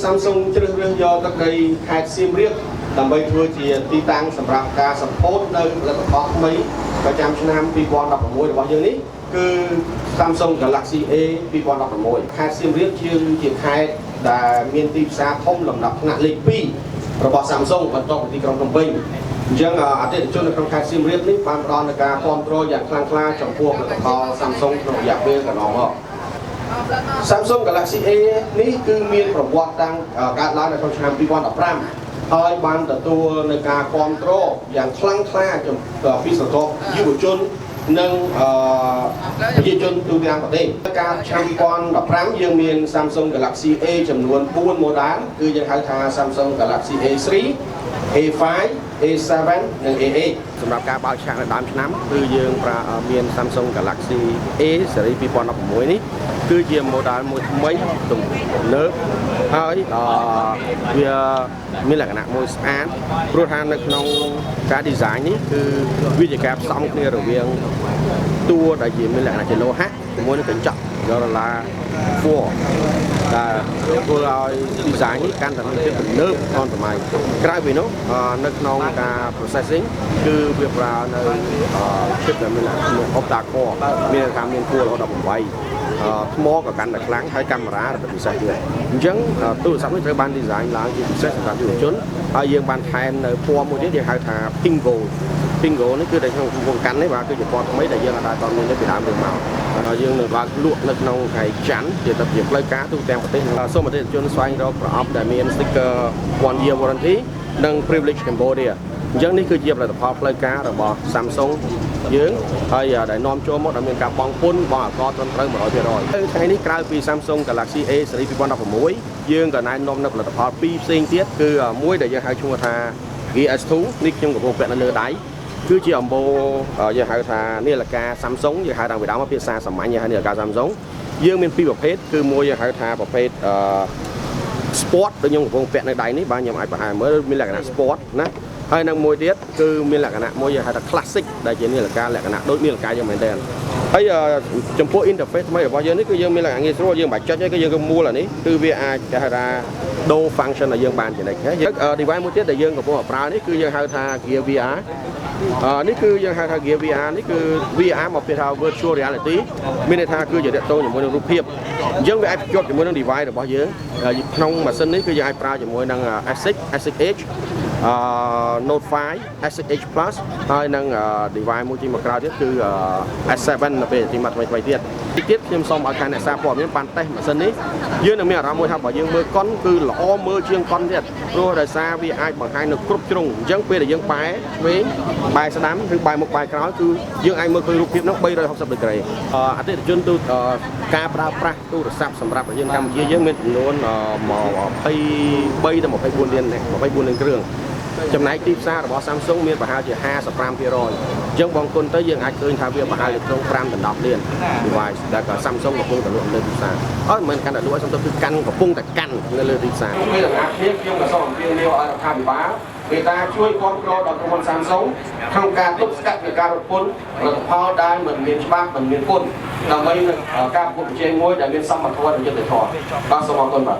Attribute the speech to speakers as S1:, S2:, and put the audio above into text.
S1: Samsung ជ្រើសរើសយកទឹកដីខេត្តសៀមរាបដើម្បីធ្វើជាទីតាំងសម្រាប់ការសម្ពោធនៅផលិតផលថ្មីប្រចាំឆ្នាំ2016របស់យើងនេះគឺ Samsung Galaxy A 2016 ខេត្តសៀមរាបជាខេត្តដែលមានទីផ្សារធំលំដាប់ថ្នាក់លេខ2របស់ Samsung បន្ទាប់ពីទីក្រុងភ្នំពេញអញ្ចឹងអតិថិជននៅក្នុងខេត្តសៀមរាបនេះបានផ្ដល់នូវការគាំទ្រយ៉ាងខ្លាំងក្លាចំពោះផលិតផល Samsung ក្នុងរយៈពេលកន្លងមក Samsung Galaxy A នេះគឺមានប្រវត្តិតាំងកើតឡើងនៅក្នុងឆ្នាំ2015ហើយបានទទួលនូវការគាំទ្រយ៉ាងខ្លាំងក្លាពីសកលយុវជននិងប្រជាជនទូទាំងប្រទេសកាលឆ្នាំ2015យើងមាន Samsung Galaxy A ចំនួន4 model គឺយើងហៅថា Samsung Galaxy A3 A5 A7 និង A8 សម្រាប់ការបើកឆាកនៅដើមឆ្នាំគឺយើងមាន Samsung Galaxy A ស៊េរី2016នេះគឺជា model មួយថ្មីទំនើបហើយវាមានលក្ខណៈមួយស្អាតព្រោះថានៅក្នុងការ design នេះគឺវាជាការផ្សំគ្នារវាងតួដែលជាមានលក្ខណៈជាលោហៈជាមួយនឹងកញ្ចក់យកដុល្លារ ដែលធ្វើឲ្យ design នេះកាន់តែមានភាពទំនើបអនសម័យក្រៅពីនោះនៅក្នុងការ processing គឺវាប្រើនៅ chip ដែលមានលក្ខណៈ octa core មានថាមាន core រហូតដល់8ថ្មក៏កាន់តែខ្លាំងហើយកាមេរ៉ាrấtពិសេសទៀតអញ្ចឹងទូរស័ព្ទនេះត្រូវបាន design ឡើងជាពិសេសសម្រាប់យុវជនហើយយើងបានថែមនៅពណ៌មួយទៀតយើងហៅថា pink gold នេះគឺនៅក្នុងវងកាន់នេះបាទគឺជាពណ៌ថ្មីដែលយើងអាចតមានពីដើមយើងមកហើយយើងនឹងបើកលក់នៅក្នុងថ្ងៃច័ន្ទជាទៅជាផ្លូវការទូទាំងប្រទេសសូមអតិថិជនស្វែងរកប្រអប់ដែលមាន sticker 1 year warranty និង privilege Cambodia អញ្ចឹងនេះគឺជាផលិតផលផ្លូវការរបស់ Samsung យើងហើយដែលនាំចូលមកដែលមានការបង់ពន្ធបង់អាករត្រឹមត្រូវ 100% ថ្ងៃនេះក្រៅពី Samsung Galaxy A ស៊េរី2016យើងក៏ណែនាំនៅផលិតផល2ផ្សេងទៀតគឺមួយដែលយើងហៅឈ្មោះថា Gear S2 នេះខ្ញុំកំពុងពាក់នៅលើដៃគឺជាអំបូរយើងហៅថានាឡិកា Samsung យើងហៅតាមពីដើមភាសាសាមញ្ញយើងហៅនាឡិកា Samsung យើងមានពីរប្រភេទគឺមួយយើងហៅថាប្រភេទsport ដូចខ្ញុំកំពុងពាក់នៅដៃនេះបាទខ្ញុំអាចបង្ហាញមើលមានលក្ខណៈ sport ណាហើយនឹងមួយទៀតគឺមានលក្ខណៈមួយយើងហៅថា classic ដែលជានាឡិកាលក្ខណៈដូចនាឡិកាយើងមែនតើហើយចំពោះ interface ថ្មីរបស់យើងនេះគឺយើងមានលក្ខណៈងាយស្រួលយើងមិនបាច់ចុចទេគឺយើងគឺមូលអានេះគឺវាអាចគេហៅថាដូរ function ដែលយើងបានចំណេញយើង device មួយទៀតដែលយើងកំពុងប្រើនេះគឺយើងហៅថា Gear VR នេះគឺយើងហៅថា Gear VR នេះគឺ VR មកពីថា virtual reality មានន័យថាគឺជាតកតងជាមួយនឹងរូបភាពអញ្ចឹងវាអាចភ្ជាប់ជាមួយនឹង device របស់យើងក្នុងម៉ាស៊ីននេះគឺយើងអាចប្រើជាមួយនឹង ASIC Edge Note 5 ASIC Edge Plus ហើយនឹង device មួយទីមកក្រោយទៀតគឺ S7 នៅពេលទីមកថ្មីទៀតខ្ញុំសូមឲ្យខាងអ្នកសារព័ត៌មានបានតេស្តម៉ាស៊ីននេះយើងនឹងមានអារម្មណ៍មួយថាបើយើងមើលកុនគឺល្អមើលជាងកុនទៀតព្រោះដោយសារវាអាចបង្ហាញនៅគ្រប់ជ្រុងអញ្ចឹងពេលដែលយើងបែរឆ្វេងបែរស្ដាំឬបែរមុខបែរក្រោយគឺយើងអាចមើលឃើញរូបភាពនោះ360 ដឺក្រេអតិថិជនទូការប្រើប្រាស់ទូរស័ព្ទសម្រាប់យើងកម្ពុជាយើងមានចំនួន23ទៅ24លានគ្រឿងចំណែកទីផ្សាររបស់ Samsung មានប្រហែលជា 55% អញ្ចឹងបងគុណទៅយើងអាចឃើញថាវាប្រហែលជាក្នុង5ដល់10លាន device ដែល Samsung កំពុងតែលក់នៅទីផ្សារអត់មិនកាន់តែលក់ Samsung គឺកាន់កំពុងតែកាន់នៅលើទីផ្សារពេលដំណាក់គ្នាខ្ញុំក៏សូមអំពាវនាវឲ្យរដ្ឋាភិបាលមេតាជួយគាំទ្រដល់ក្រុមហ៊ុន Samsung ក្នុងការទប់ស្កាត់នៃការរត់ពន្ធផលិតផលដែលមិនមានច្បាប់មិនមានពន្ធដើម្បីការប្រកួតប្រជែងមួយដែលមានសមត្ថភាពយុត្តិធម៌បាទសូមអរគុណបាទ